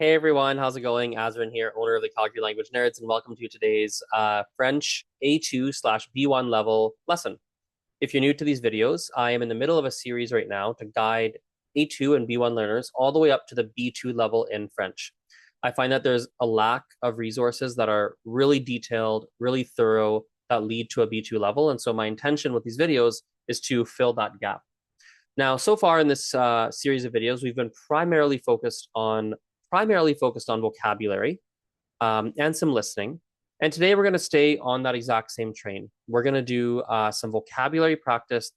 Hey everyone, how's it going? Azrin here, owner of the Calgary Language Nerds, and welcome to today's French A2/B1 level lesson. If you're new to these videos, I am in the middle of a series right now to guide A2 and B1 learners all the way up to the B2 level in French. I find that there's a lack of resources that are really detailed, really thorough, that lead to a B2 level, and so my intention with these videos is to fill that gap. Now, so far in this series of videos, we've been primarily focused on vocabulary and some listening. And today we're going to stay on that exact same train. We're going to do some vocabulary practice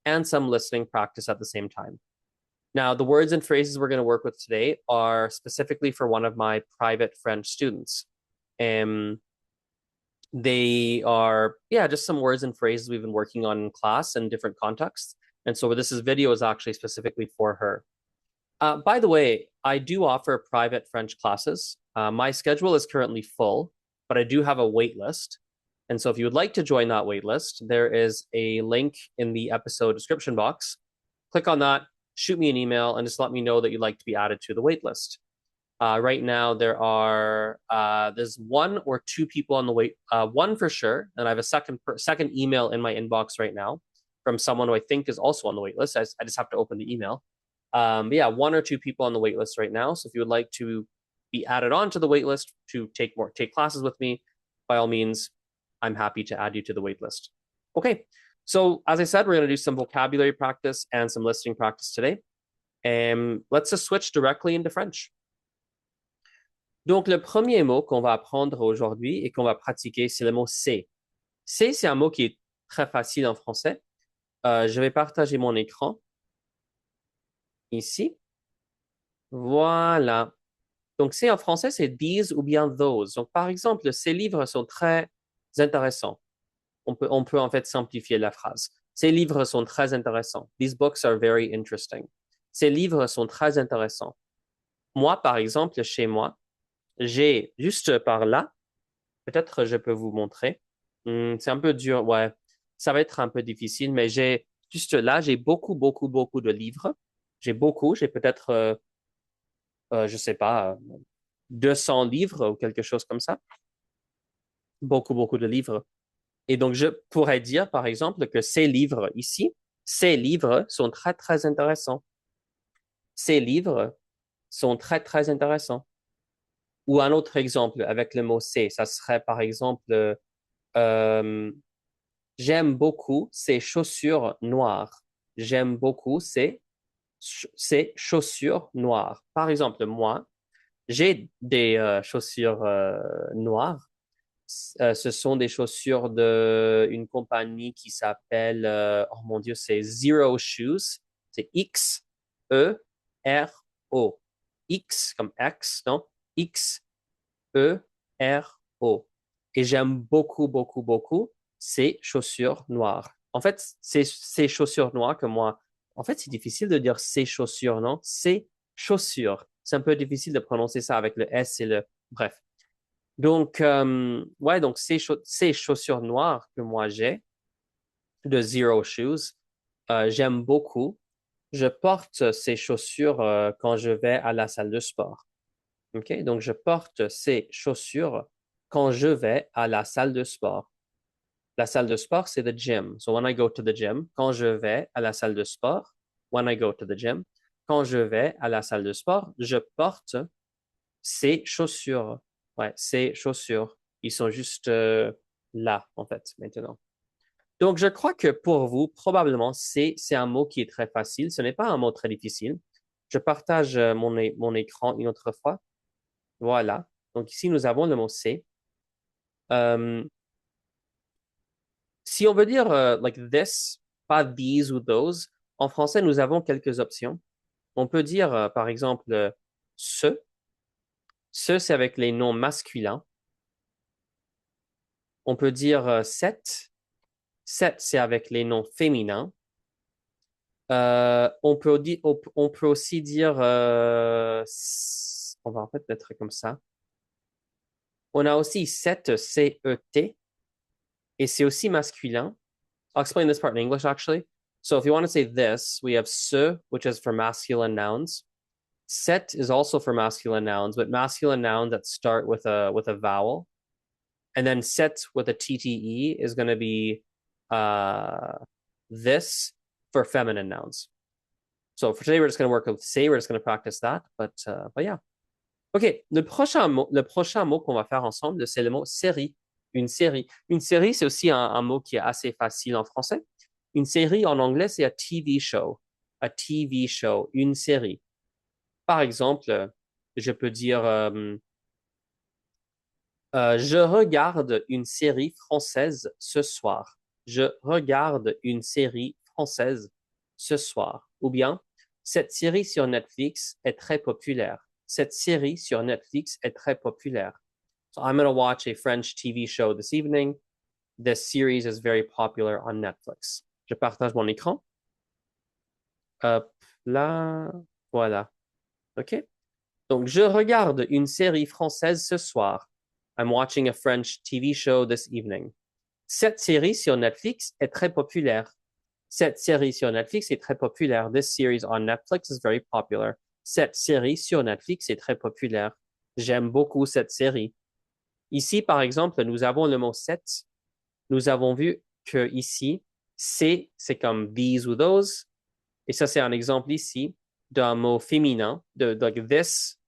and some listening practice at the same time. Now, the words and phrases we're going to work with today are specifically for one of my private French students. They are, just some words and phrases we've been working on in class in different contexts. And so this video is actually specifically for her. By the way, I do offer private French classes. My schedule is currently full, but I do have a wait list. And so if you would like to join that wait list, there is a link in the episode description box. Click on that, shoot me an email, and just let me know that you'd like to be added to the wait list. Right now, there's one or two people on the wait, one for sure, and I have a second email in my inbox right now from someone who I think is also on the wait list. I just have to open the email. One or two people on the wait list right now. So if you would like to be added on to the wait list to take classes with me, by all means, I'm happy to add you to the wait list. Okay, so as I said, we're going to do some vocabulary practice and some listening practice today. Let's just switch directly into French. Donc, le premier mot qu'on va apprendre aujourd'hui et qu'on va pratiquer, c'est le mot c'est. C'est un mot qui est très facile en français. Je vais partager mon écran ici. Voilà. Donc, c'est en français, c'est these ou bien those. Donc, par exemple, ces livres sont très intéressants. On peut en fait simplifier la phrase. Ces livres sont très intéressants. These books are very interesting. Ces livres sont très intéressants. Moi, par exemple, chez moi, j'ai juste par là, peut-être je peux vous montrer. C'est un peu dur, ouais. Ça va être un peu difficile, mais j'ai juste là, j'ai beaucoup de livres. J'ai peut-être, je sais pas, 200 livres ou quelque chose comme ça. Beaucoup de livres. Et donc, je pourrais dire, par exemple, que ces livres ici, ces livres sont très intéressants. Ces livres sont très intéressants. Ou un autre exemple avec le mot c'est, ça serait par exemple, j'aime beaucoup ces chaussures noires. J'aime beaucoup ces chaussures noires. Par exemple, moi, j'ai des chaussures noires. Ce sont des chaussures d'une compagnie qui s'appelle, oh mon Dieu, c'est Zero Shoes. C'est X-E-R-O. X comme X, non? X-E-R-O. Et j'aime beaucoup ces chaussures noires. En fait, c'est ces chaussures noires que moi, en fait, c'est difficile de dire ces chaussures, non? Ces chaussures. C'est un peu difficile de prononcer ça avec le S et le, bref. Donc, donc ces chaussures noires que moi j'ai, de Zero Shoes, j'aime beaucoup. Je porte ces chaussures quand je vais à la salle de sport. OK? Donc, je porte ces chaussures quand je vais à la salle de sport. La salle de sport, c'est the gym. So, when I go to the gym, quand je vais à la salle de sport, when I go to the gym, quand je vais à la salle de sport, je porte ces chaussures. Ouais, ces chaussures. Ils sont juste là, en fait, maintenant. Donc, je crois que pour vous, probablement, c'est un mot qui est très facile. Ce n'est pas un mot très difficile. Je partage mon écran une autre fois. Voilà. Donc, ici, nous avons le mot c'est. Si on veut dire like this, pas these ou those, en français, nous avons quelques options. On peut dire, par exemple, ce. Ce, c'est avec les noms masculins. On peut dire cette. Cette, c'est avec les noms féminins. On peut aussi dire, on va en fait mettre comme ça. On a aussi cette, C-E-T, et c'est aussi masculin. I'll explain this part in English, actually. So if you want to say this, we have ce, which is for masculine nouns. Set is also for masculine nouns, but masculine nouns that start with a vowel. And then set with a TTE is going to be this for feminine nouns. So for today, we're just going to work with say, we're just going to practice that. But yeah. OK, le prochain mot qu'on va faire ensemble, c'est le mot série. Une série. Une série, c'est aussi un mot qui est assez facile en français. Une série en anglais, c'est a TV show. A TV show, une série. Par exemple, je peux dire je regarde une série française ce soir. Je regarde une série française ce soir. Ou bien, cette série sur Netflix est très populaire. Cette série sur Netflix est très populaire. So I'm going to watch a French TV show this evening. This series is very popular on Netflix. Je partage mon écran. Hop là, voilà. OK? Donc, je regarde une série française ce soir. I'm watching a French TV show this evening. Cette série sur Netflix est très populaire. Cette série sur Netflix est très populaire. This series on Netflix is very popular. Cette série sur Netflix est très populaire. J'aime beaucoup cette série. Ici, par exemple, nous avons le mot set. Nous avons vu que ici, c'est comme these ou those. Et ça, c'est un exemple ici d'un mot féminin, de like this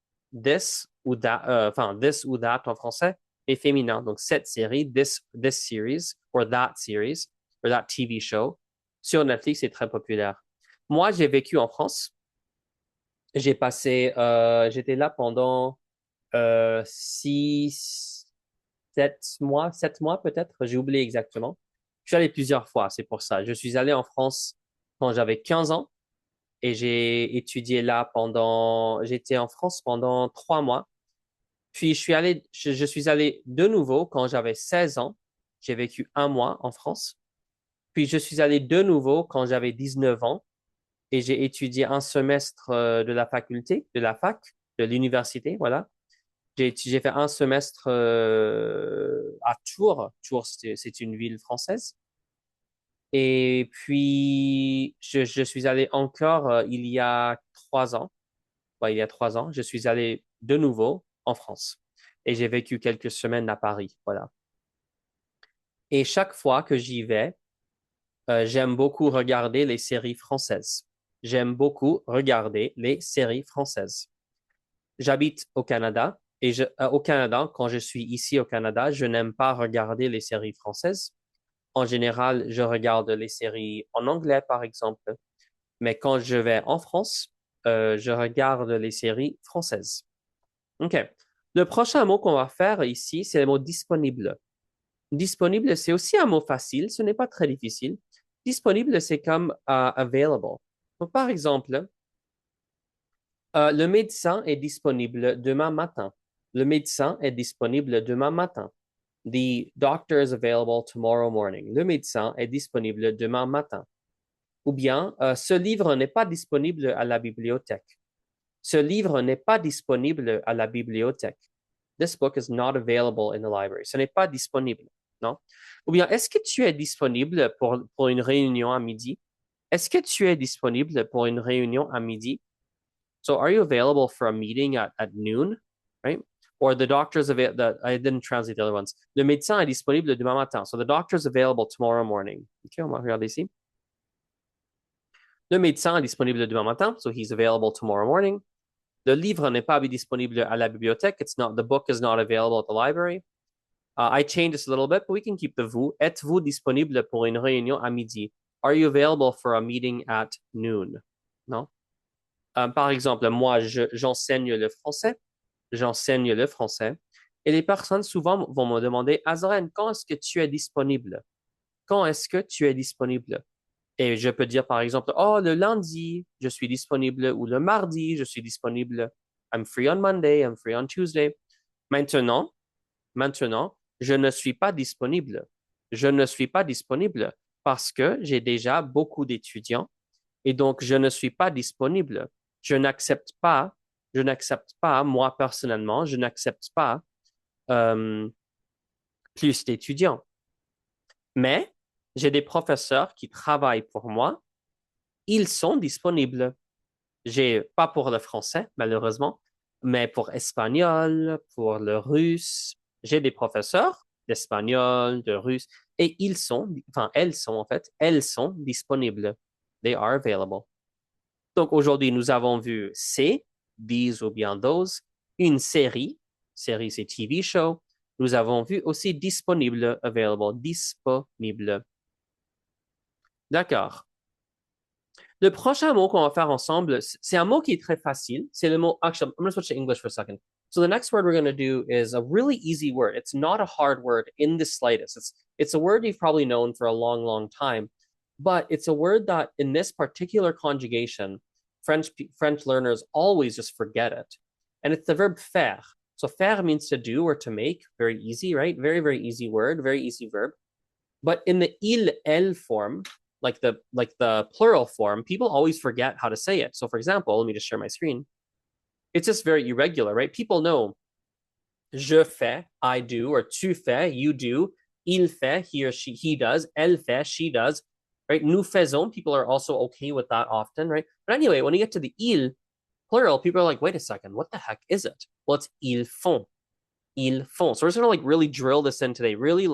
ou that, this ou that en français est féminin. Donc, cette série, this series, or that series, or that TV show, sur Netflix est très populaire. Moi, j'ai vécu en France. J'étais là pendant 7 mois peut-être, j'ai oublié exactement. Je suis allé plusieurs fois, c'est pour ça. Je suis allé en France quand j'avais 15 ans et j'ai étudié là j'étais en France pendant 3 mois. Puis je suis allé de nouveau quand j'avais 16 ans. J'ai vécu un mois en France. Puis je suis allé de nouveau quand j'avais 19 ans et j'ai étudié un semestre de la faculté, de la fac, de l'université, voilà. J'ai fait un semestre à Tours. Tours, c'est une ville française. Et puis, je suis allé encore il y a 3 ans. Ouais, il y a 3 ans, je suis allé de nouveau en France. Et j'ai vécu quelques semaines à Paris. Voilà. Et chaque fois que j'y vais, j'aime beaucoup regarder les séries françaises. J'aime beaucoup regarder les séries françaises. J'habite au Canada et au Canada, quand je suis ici au Canada, je n'aime pas regarder les séries françaises. En général, je regarde les séries en anglais, par exemple. Mais quand je vais en France, je regarde les séries françaises. OK. Le prochain mot qu'on va faire ici, c'est le mot disponible. Disponible, c'est aussi un mot facile, ce n'est pas très difficile. Disponible, c'est comme available. Donc, par exemple, le médecin est disponible demain matin. Le médecin est disponible demain matin. The doctor is available tomorrow morning. Le médecin est disponible demain matin. Ou bien, ce livre n'est pas disponible à la bibliothèque. Ce livre n'est pas disponible à la bibliothèque. This book is not available in the library. Ce n'est pas disponible, non? Ou bien, est-ce que tu es disponible pour une réunion à midi? Est-ce que tu es disponible pour une réunion à midi? So, are you available for a meeting at noon, right? Or the doctor's available. I didn't translate the other ones. Le médecin est disponible demain matin. So, the doctor's available tomorrow morning. OK, on va regarder ici. Le médecin est disponible demain matin. So, he's available tomorrow morning. Le livre n'est pas disponible à la bibliothèque. The book is not available at the library. I changed this a little bit, but we can keep the vous. Êtes-vous disponible pour une réunion à midi? Are you available for a meeting at noon? Non? Par exemple, moi, j'enseigne le français. J'enseigne le français. Et les personnes souvent vont me demander, Azren, quand est-ce que tu es disponible? Quand est-ce que tu es disponible? Et je peux dire, par exemple, oh, le lundi, je suis disponible, ou le mardi, je suis disponible. I'm free on Monday, I'm free on Tuesday. Maintenant, je ne suis pas disponible. Je ne suis pas disponible parce que j'ai déjà beaucoup d'étudiants et donc je ne suis pas disponible. Je n'accepte pas, moi personnellement, je n'accepte pas euh, plus d'étudiants. Mais j'ai des professeurs qui travaillent pour moi. Ils sont disponibles. J'ai pas pour le français, malheureusement, mais pour espagnol, pour le russe, j'ai des professeurs d'espagnol, de russe, et elles sont en fait, elles sont disponibles. They are available. Donc aujourd'hui, nous avons vu these ou bien those, une série c'est TV show. Nous avons vu aussi disponible, available, disponible. D'accord. Le prochain mot qu'on va faire ensemble, c'est un mot qui est très facile. C'est le mot, actually, I'm going to switch to English for a second. So the next word we're going to do is a really easy word. It's not a hard word in the slightest. It's a word you've probably known for a long, long time, but it's a word that in this particular conjugation, French learners always just forget it. And it's the verb faire. So faire means to do or to make. Very easy, right? Very, very easy word, very easy verb. But in the il, elle form, like the plural form, people always forget how to say it. So for example, let me just share my screen. It's just very irregular, right? People know je fais, I do, or tu fais, you do, il fait, he or she, he does, elle fait, she does, right? Nous faisons, people are also okay with that often, right? But anyway, when you get to the il, plural, people are like, wait a second, what the heck is it? Well, it's ils font. Ils font. So we're just gonna like really drill this in today, really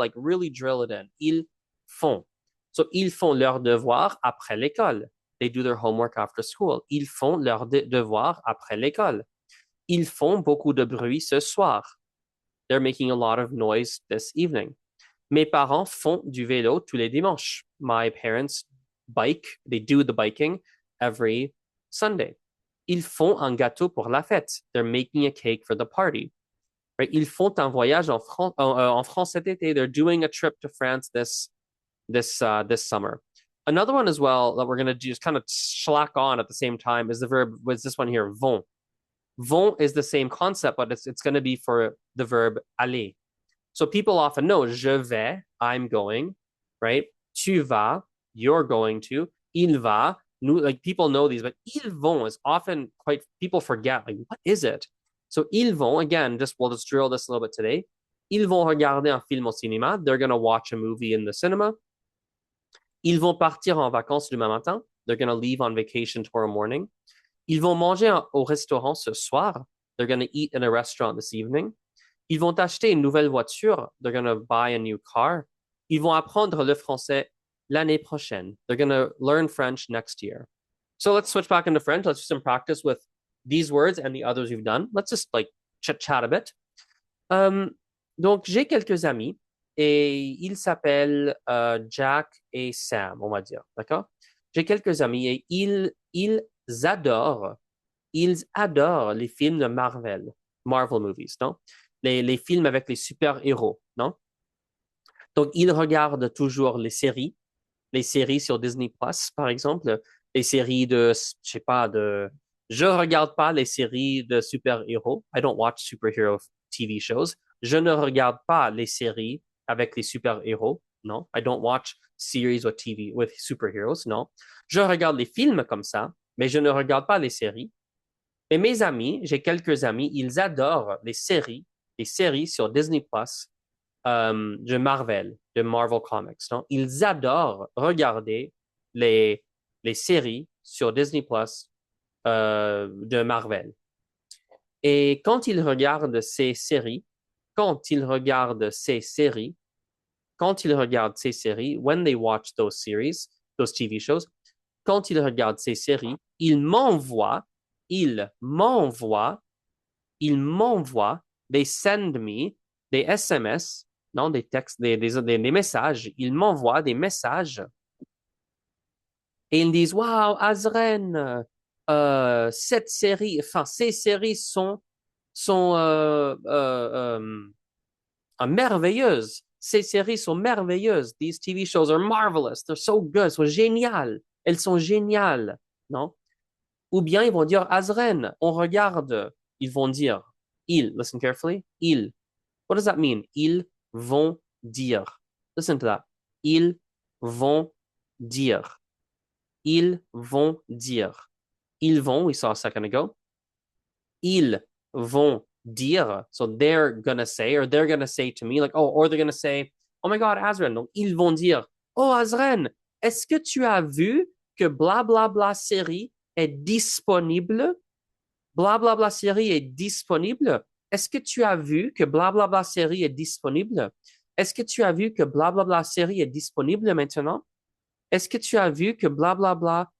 drill it in. Ils font. So ils font leurs devoirs après l'école. They do their homework after school. Ils font leurs devoirs après l'école. Ils font beaucoup de bruit ce soir. They're making a lot of noise this evening. Mes parents font du vélo tous les dimanches. My parents bike, they do the biking every Sunday. Ils font un gâteau pour la fête. They're making a cake for the party. Right? Ils font un voyage en France cet été. They're doing a trip to France this summer. Another one as well that we're going to just kind of slack on at the same time is the verb, was this one here, vont. Vont is the same concept, but it's going to be for the verb aller. So people often know je vais, I'm going, right? Tu vas, you're going to. Il va, like people know these, but ils vont is often quite, people forget, like, what is it? So ils vont, again, we'll just drill this a little bit today. Ils vont regarder un film au cinéma. They're going to watch a movie in the cinema. Ils vont partir en vacances demain matin. They're going to leave on vacation tomorrow morning. Ils vont manger au restaurant ce soir. They're going to eat in a restaurant this evening. Ils vont acheter une nouvelle voiture. They're going to buy a new car. Ils vont apprendre le français l'année prochaine. They're going to learn French next year. So let's switch back into French. Let's do some practice with these words and the others we've done. Let's just like chit-chat a bit. Donc, j'ai quelques amis et ils s'appellent Jack et Sam, on va dire. D'accord? J'ai quelques amis et ils adorent les films de Marvel movies, non? Les films avec les super-héros, non? Donc, ils regardent toujours les séries sur Disney Plus, par exemple, les séries je sais pas, je regarde pas les séries de super-héros. I don't watch superhero TV shows. Je ne regarde pas les séries avec les super-héros, non. I don't watch series or TV with superheroes, non. Je regarde les films comme ça, mais je ne regarde pas les séries. Et mes amis, j'ai quelques amis, ils adorent les séries sur Disney Plus de Marvel Comics. Non? Ils adorent regarder les séries sur Disney Plus de Marvel. Et quand ils regardent ces séries, when they watch those series, those TV shows, quand ils regardent ces séries, ils m'envoient, they send me des SMS, non, des textes, des messages. Ils m'envoient des messages et ils me disent, waouh, Azren, ces séries sont merveilleuses. Ces séries sont merveilleuses. These TV shows are marvelous. They're so good. Sont géniales. Elles sont géniales. Non? Ou bien ils vont dire, Azren, on regarde. Ils vont dire, listen carefully, What does that mean? Ils vont dire. Listen to that. Ils vont dire. Ils vont dire. Ils vont, we saw a second ago. Ils vont dire. So they're gonna say, or they're gonna say to me, like, oh, or they're gonna say, oh my God, Azren. Donc, ils vont dire, oh, Azren, est-ce que tu as vu que bla bla bla série est disponible? Bla bla bla série est disponible. Est-ce que tu as vu que bla bla bla série est disponible? Est-ce que tu as vu que bla bla bla série est disponible maintenant? Est-ce que tu as vu que bla bla bla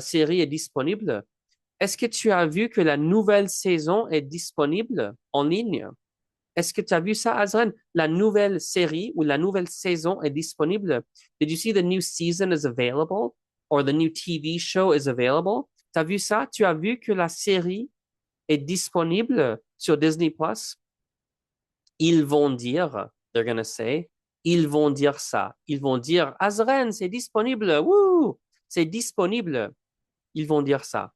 série est disponible? Est-ce que tu as vu que la nouvelle saison est disponible en ligne? Est-ce que tu as vu ça, Azren? La nouvelle série ou la nouvelle saison est disponible. Did you see the new season is available? Or the new TV show is available? Tu as vu ça? Tu as vu que la série est disponible sur Disney Plus? Ils vont dire, they're gonna say, ils vont dire ça. Ils vont dire, Azren, c'est disponible. Wouh! C'est disponible. Ils vont dire ça.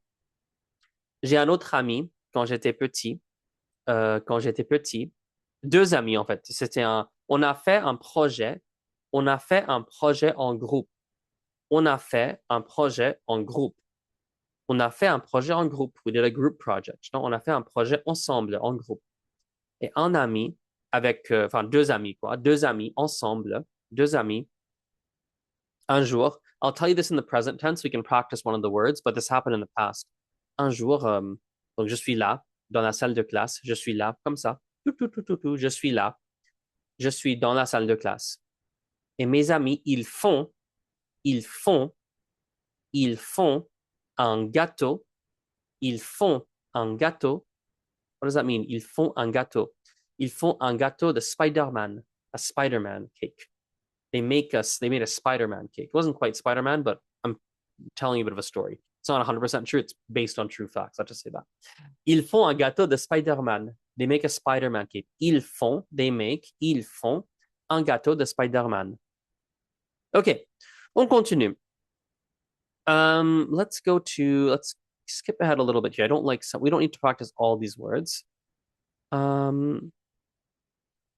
J'ai un autre ami quand j'étais petit, deux amis en fait. On a fait un projet, on a fait un projet en groupe. On a fait un projet en groupe. On a fait un projet en groupe. We did a group project. Non? On a fait un projet ensemble, en groupe. Et un ami enfin deux amis quoi, deux amis ensemble, deux amis. Un jour, I'll tell you this in the present tense, we can practice one of the words, but this happened in the past. Un jour, donc je suis là, dans la salle de classe, je suis là, comme ça, je suis là, je suis dans la salle de classe. Et mes amis, ils font, ils font un gâteau, ils font un gâteau. What does that mean? Ils font un gâteau. Ils font un gâteau de Spider-Man, a Spider-Man cake. They made a Spider-Man cake. It wasn't quite Spider-Man, but I'm telling you a bit of a story. It's not 100% true. It's based on true facts. I'll just say that. Ils font un gâteau de Spider-Man. They make a Spider-Man cake. Ils font un gâteau de Spider-Man. OK. On continue. Let's skip ahead a little bit here. We don't need to practice all these words.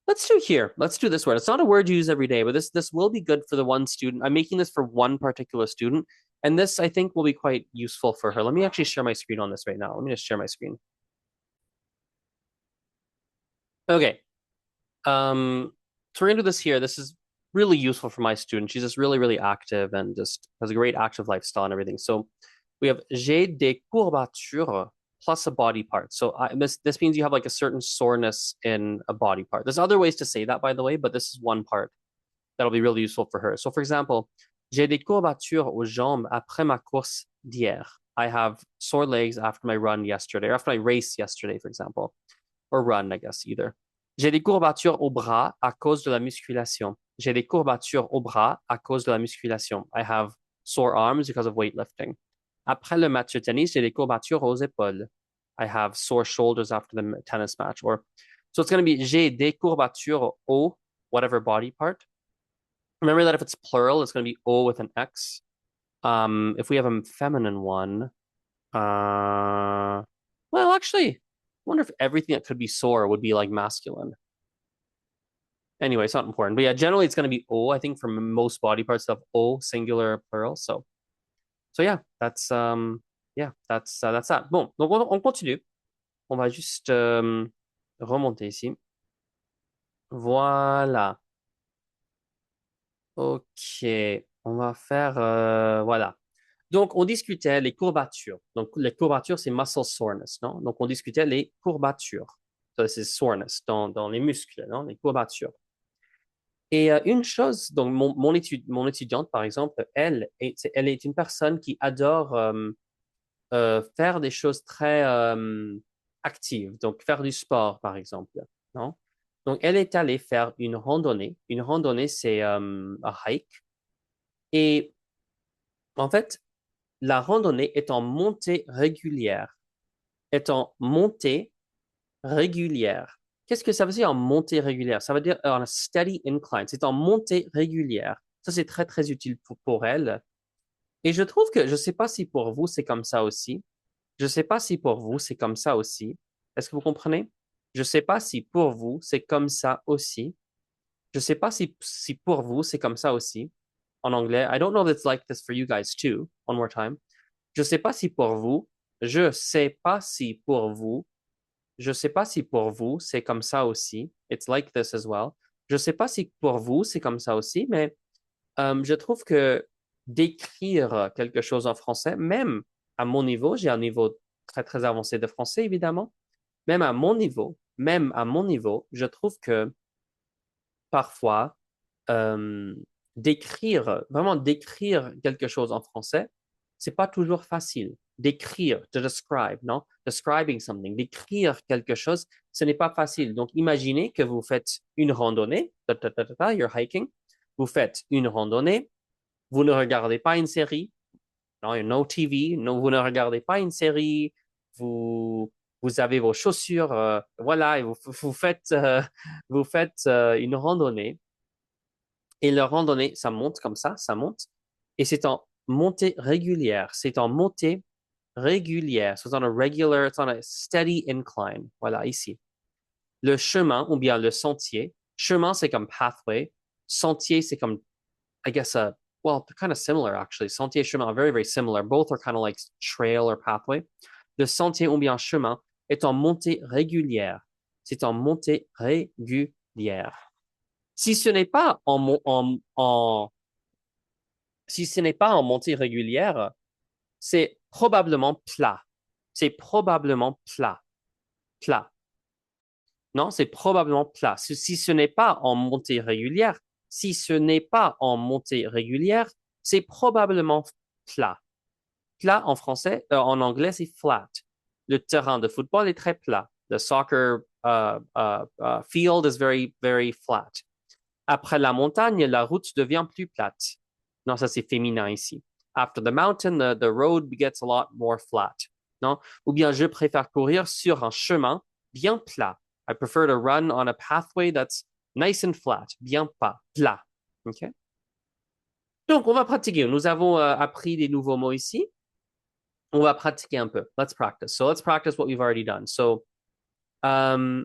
Let's do here. Let's do this word. It's not a word you use every day, but this will be good for the one student. I'm making this for one particular student, and this I think will be quite useful for her. Let me actually share my screen on this right now. Let me just share my screen. Okay. So we're gonna do this here. This is really useful for my student. She's just really, really active and just has a great active lifestyle and everything. So we have j'ai des courbatures plus a body part. So this means you have like a certain soreness in a body part. There's other ways to say that, by the way, but this is one part that'll be really useful for her. So for example, j'ai des courbatures aux jambes après ma course d'hier. I have sore legs after my run yesterday, or after my race yesterday, for example, or run, I guess, either. J'ai des courbatures au bras à cause de la musculation. J'ai des courbatures au bras à cause de la musculation. I have sore arms because of weightlifting. Après le match de tennis, j'ai des courbatures aux épaules. I have sore shoulders after the tennis match. So it's going to be j'ai des courbatures au whatever body part. Remember that if it's plural, it's going to be au with an X. If we have a feminine one, well, actually, I wonder if everything that could be sore would be like masculine. Anyway, it's not important. But yeah, generally it's going to be O, I think, for most body parts of O, singular, plural. So yeah, that's that. Bon, donc on continue. On va juste remonter ici. Voilà. OK. On va faire voilà. Donc, on discutait les courbatures. Donc, les courbatures, c'est muscle soreness, non? Donc, on discutait les courbatures. Ça, c'est soreness dans les muscles, non? Les courbatures. Et une chose, donc mon étudiante, par exemple, elle est une personne qui adore faire des choses très actives, donc faire du sport, par exemple, non? Donc, elle est allée faire une randonnée. Une randonnée, c'est un hike. Et en fait, la randonnée est en montée régulière. Est en montée régulière. Qu'est-ce que ça veut dire en montée régulière? Ça veut dire on a steady incline. C'est en montée régulière. Ça, c'est très, très utile pour elle. Et je trouve que, je ne sais pas si pour vous, c'est comme ça aussi. Je ne sais pas si pour vous, c'est comme ça aussi. Est-ce que vous comprenez? Je ne sais pas si pour vous, c'est comme ça aussi. Je ne sais pas si pour vous, c'est comme ça aussi. En anglais, I don't know if it's like this for you guys too. One more time. Je ne sais pas si pour vous, je ne sais pas si pour vous, je ne sais pas si pour vous, c'est comme ça aussi. It's like this as well. Je ne sais pas si pour vous, c'est comme ça aussi, mais je trouve que d'écrire quelque chose en français, même À mon niveau, j'ai un niveau très, très avancé de français, évidemment. Même à mon niveau, je trouve que parfois, euh, vraiment d'écrire quelque chose en français, c'est pas toujours facile. D'écrire, to describe, non? Describing something, d'écrire quelque chose, ce n'est pas facile. Donc, imaginez que vous faites une randonnée, you're hiking, vous faites une randonnée, vous ne regardez pas une série, non, no TV, non, vous ne regardez pas une série, vous, vous avez vos chaussures, voilà, et vous faites une randonnée. Et la randonnée, ça monte comme ça monte. Et c'est en montée régulière. C'est en montée régulière. So it's on a regular, it's on a steady incline. Voilà, ici. Le chemin ou bien le sentier. Chemin, c'est comme pathway. Sentier, c'est comme, I guess, well, they're kind of similar actually. Sentier, chemin are very, very similar. Both are kind of like trail or pathway. Le sentier ou bien chemin est en montée régulière. C'est en montée régulière. Si ce n'est pas si ce n'est pas en montée régulière, c'est probablement plat. C'est probablement plat. Plat. Non, c'est probablement plat. Si ce n'est pas en montée régulière, si ce n'est pas en montée régulière, c'est probablement plat. Plat en français, en anglais, c'est flat. Le terrain de football est très plat. The soccer field is very, very flat. Après la montagne, la route devient plus plate. Non, ça c'est féminin ici. After the mountain, the road gets a lot more flat. Non? Ou bien je préfère courir sur un chemin bien plat. I prefer to run on a pathway that's nice and flat, bien pas, plat. OK? Donc, on va pratiquer. Nous avons appris des nouveaux mots ici. On va pratiquer un peu. Let's practice. So let's practice what we've already done. So, um,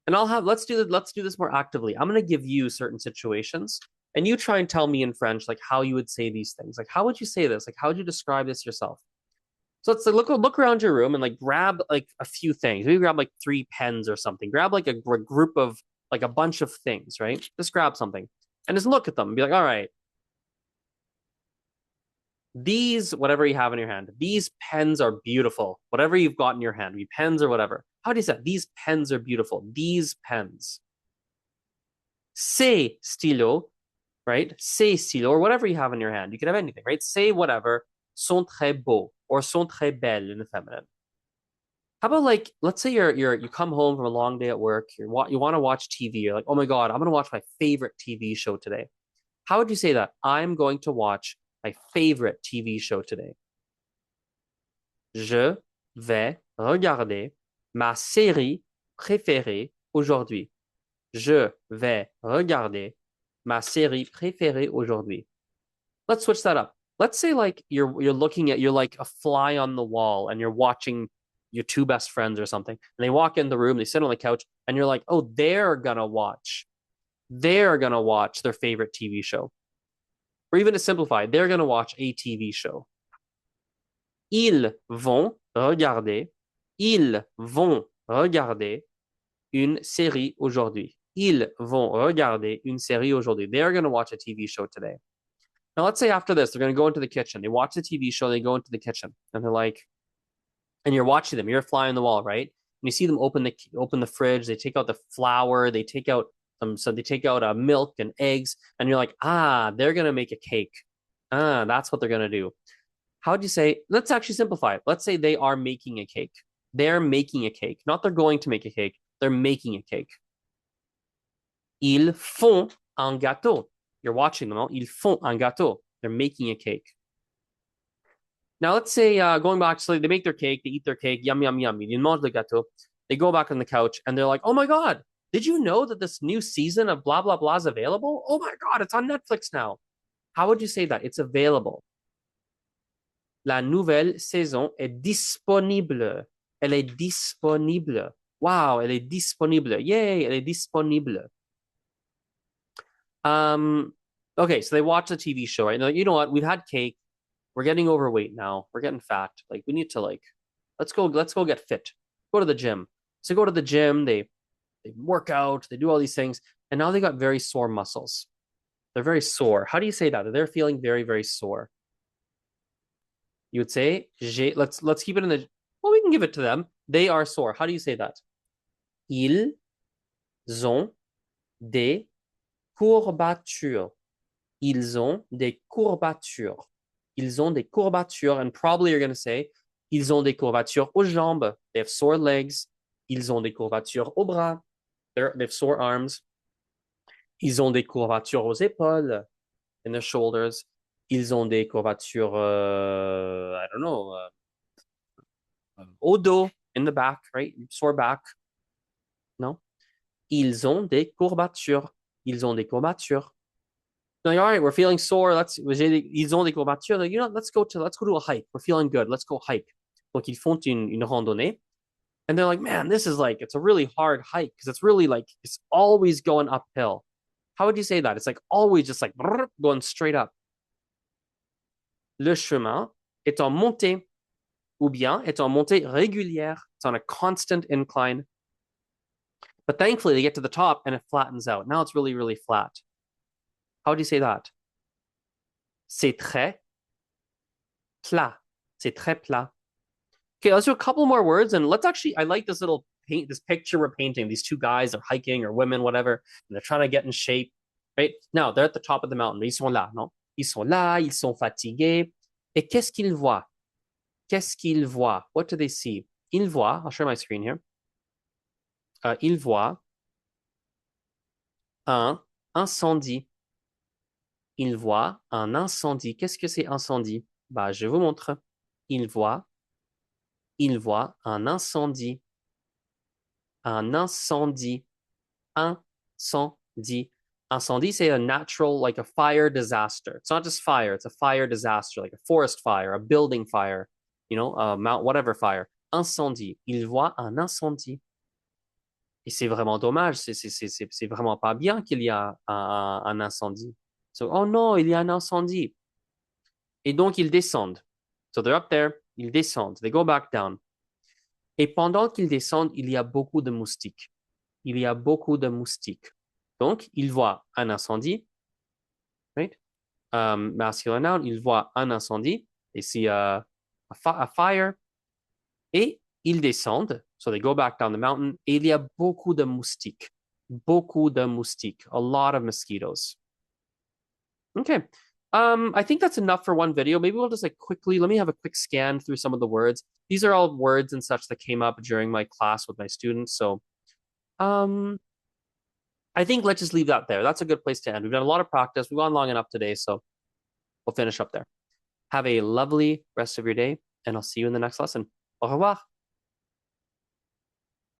and let's do this more actively. I'm going to give you certain situations and you try and tell me in French like how you would say these things. Like how would you say this? Like how would you describe this yourself? So let's like, look around your room and like grab like a few things. Maybe grab like 3 pens or something. Grab like a group of like a bunch of things, right? Just grab something and just look at them and be like, all right, these, whatever you have in your hand, these pens are beautiful. Whatever you've got in your hand, pens or whatever. How do you say that? These pens are beautiful. These pens. Ces stylos, right? Ces stylos, or whatever you have in your hand. You can have anything, right? Say whatever, sont très beaux, or sont très belles in the feminine. How about like, let's say you come home from a long day at work, you want to watch TV, you're like, oh my God, I'm gonna watch my favorite TV show today. How would you say that? I'm going to watch my favorite TV show today. Je vais regarder ma série préférée aujourd'hui. Je vais regarder ma série préférée aujourd'hui. Let's switch that up. Let's say like you're like a fly on the wall and you're watching your two best friends or something, and they walk in the room, they sit on the couch, and you're like, oh, they're gonna watch their favorite TV show. Or even to simplify, they're gonna watch a TV show. Ils vont regarder une série aujourd'hui. Ils vont regarder une série aujourd'hui. They're going to watch a TV show today. Now, let's say after this, they're going to go into the kitchen. They watch the TV show, they go into the kitchen, and they're like, and you're watching them. You're a fly on the wall, right? And you see them open the fridge. They take out the flour. They take out milk and eggs, and you're like, they're going to make a cake. That's what they're going to do. How would you say? Let's actually simplify it. Let's say they are making a cake. They're making a cake. Not they're going to make a cake. They're making a cake. Ils font un gâteau. You're watching them. Ils font un gâteau. They're making a cake. Now, let's say going back, so they make their cake, they eat their cake, yum, yum, yum. Ils mangent le gâteau. They go back on the couch and they're like, oh my God, did you know that this new season of blah, blah, blah is available? Oh my God, it's on Netflix now. How would you say that? It's available. La nouvelle saison est disponible. Elle est disponible. Wow, elle est disponible. Yay, elle est disponible. Okay, so they watch the TV show, right? Now, you know what? We've had cake. We're getting overweight now. We're getting fat. Like, we need to let's go get fit. Go to the gym. So go to the gym, they work out, they do all these things, and now they got very sore muscles. They're very sore. How do you say that? They're feeling very, very sore. You would say, let's keep it in the, well, we can give it to them. They are sore. How do you say that? Ils ont des courbatures. Ils ont des courbatures. Ils ont des courbatures. And probably you're going to say, ils ont des courbatures aux jambes. They have sore legs. Ils ont des courbatures aux bras. They have sore arms. Ils ont des courbatures aux épaules, in the shoulders. Ils ont des courbatures, I don't know, au dos, in the back, right? Sore back. No? Ils ont des courbatures. Ils ont des courbatures. Like, all right, we're feeling sore. Ils ont des courbatures. Like, let's go do a hike. We're feeling good. Let's go hike. Donc, ils font une randonnée. And they're like, man, this is like, it's a really hard hike because it's really like, it's always going uphill. How would you say that? It's like always just like going straight up. Le chemin est en montée ou bien est en montée régulière. It's on a constant incline. But thankfully, they get to the top and it flattens out. Now it's really, really flat. How would you say that? C'est très plat. C'est très plat. Okay, let's do a couple more words and let's actually, I like this little this picture we're painting. These two guys are hiking or women, whatever, and they're trying to get in shape, right? Now, they're at the top of the mountain. Ils sont là, non? Ils sont là, ils sont fatigués. Et qu'est-ce qu'ils voient? Qu'est-ce qu'ils voient? What do they see? Ils voient, I'll share my screen here. Ils voient un incendie. Ils voient un incendie. Qu'est-ce que c'est incendie? Bah, je vous montre. Ils voient un incendie. Un incendie. Incendie. Incendie, c'est a natural, like a fire disaster. It's not just fire, it's a fire disaster, like a forest fire, a building fire, a mount, whatever fire. Incendie. Il voit un incendie. Et c'est vraiment dommage, c'est vraiment pas bien qu'il y a un incendie. So, oh non, il y a un incendie. Et donc, ils descendent. So they're up there, ils descendent. They go back down. Et pendant qu'ils descendent, il y a beaucoup de moustiques. Il y a beaucoup de moustiques. Donc, ils voient un incendie. Right? Masculine noun, ils voient un incendie. They see a fire. Et ils descendent. So they go back down the mountain. Et il y a beaucoup de moustiques. Beaucoup de moustiques. A lot of mosquitoes. Okay. I think that's enough for one video. Maybe we'll just like quickly, let me have a quick scan through some of the words. These are all words and such that came up during my class with my students. So, I think let's just leave that there. That's a good place to end. We've done a lot of practice. We've gone long enough today, so we'll finish up there. Have a lovely rest of your day, and I'll see you in the next lesson. Au revoir.